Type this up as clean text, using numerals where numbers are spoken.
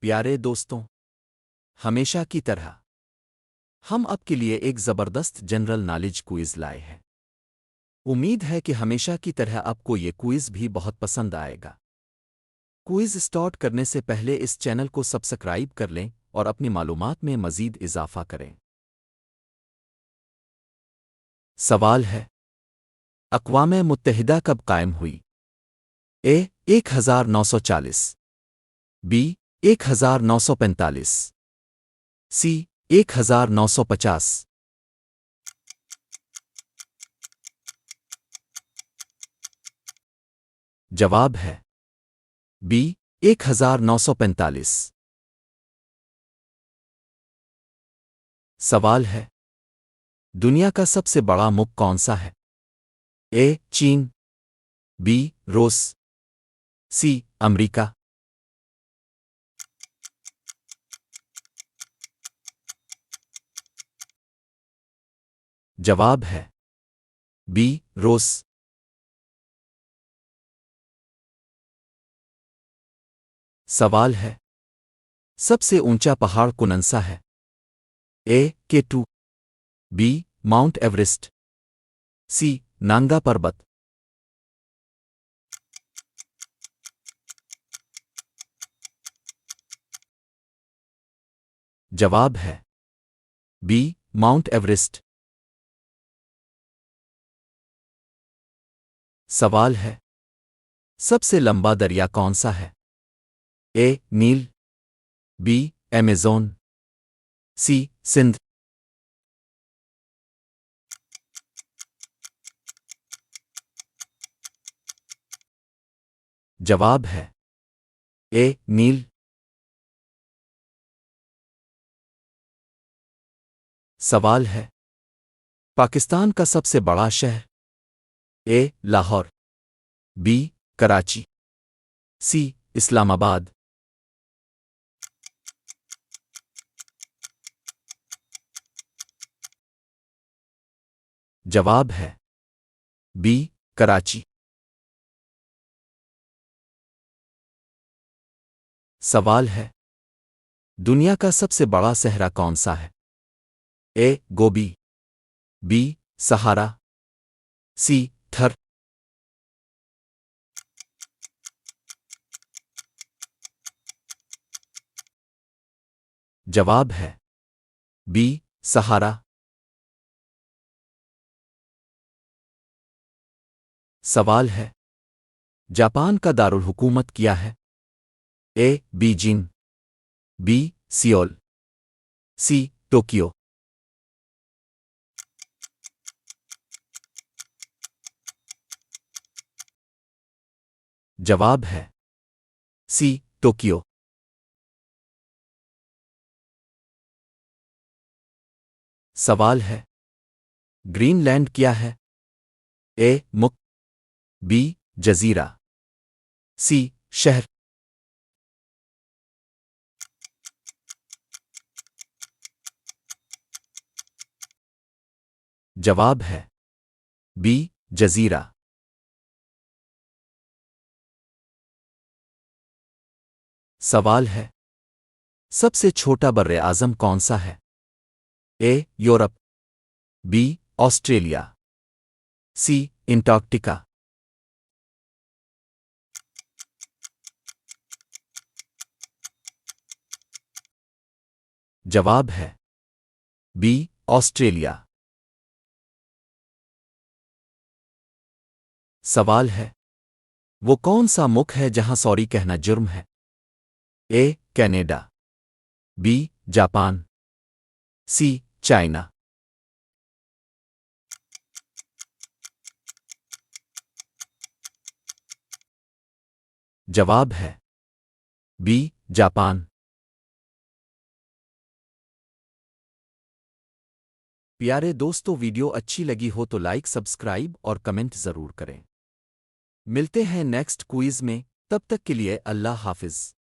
प्यारे दोस्तों, हमेशा की तरह हम आपके लिए एक ज़बरदस्त जनरल नॉलेज क्विज़ लाए हैं। उम्मीद है कि हमेशा की तरह आपको ये क्विज़ भी बहुत पसंद आएगा। क्विज़ स्टार्ट करने से पहले इस चैनल को सब्सक्राइब कर लें और अपनी मालूमात में मज़ीद इजाफ़ा करें। सवाल है, अक़वाम मुत्तहिदा कब कायम हुई? ए 1940, बी 1945, सी 1950। जवाब है बी 1945। सवाल है, दुनिया का सबसे बड़ा मुल्क कौन सा है? ए चीन, बी रूस, सी अमेरिका। जवाब है बी रूस। सवाल है, सबसे ऊंचा पहाड़ कौन सा है? ए K2, बी माउंट एवरेस्ट, सी नांगा पर्वत। जवाब है बी माउंट एवरेस्ट। सवाल है, सबसे लंबा दरिया कौन सा है? ए नील, बी अमेज़न, सी सिंध। जवाब है ए नील। सवाल है, पाकिस्तान का सबसे बड़ा शहर? ए लाहौर, बी कराची, सी इस्लामाबाद। जवाब है बी कराची। सवाल है, दुनिया का सबसे बड़ा सहरा कौन सा है? ए गोबी, बी सहारा, सी थर। जवाब है बी सहारा। सवाल है, जापान का दारुल हुकूमत क्या है? A Beijing, B Seoul, C Tokyo. जवाब है सी टोक्यो। सवाल है, ग्रीनलैंड क्या है? ए मुक्त, बी जजीरा, सी शहर। जवाब है बी जजीरा। सवाल है, सबसे छोटा बर्रे आज़म कौन सा है? ए यूरोप, बी ऑस्ट्रेलिया, सी अंटार्कटिका। जवाब है बी ऑस्ट्रेलिया। सवाल है, वो कौन सा मुल्क है जहां सॉरी कहना जुर्म है? A Canada, B Japan, C China. जवाब है बी जापान। प्यारे दोस्तों, वीडियो अच्छी लगी हो तो लाइक, सब्सक्राइब और कमेंट ज़रूर करें। मिलते हैं नेक्स्ट क्विज़ में, तब तक के लिए अल्लाह हाफ़िज़।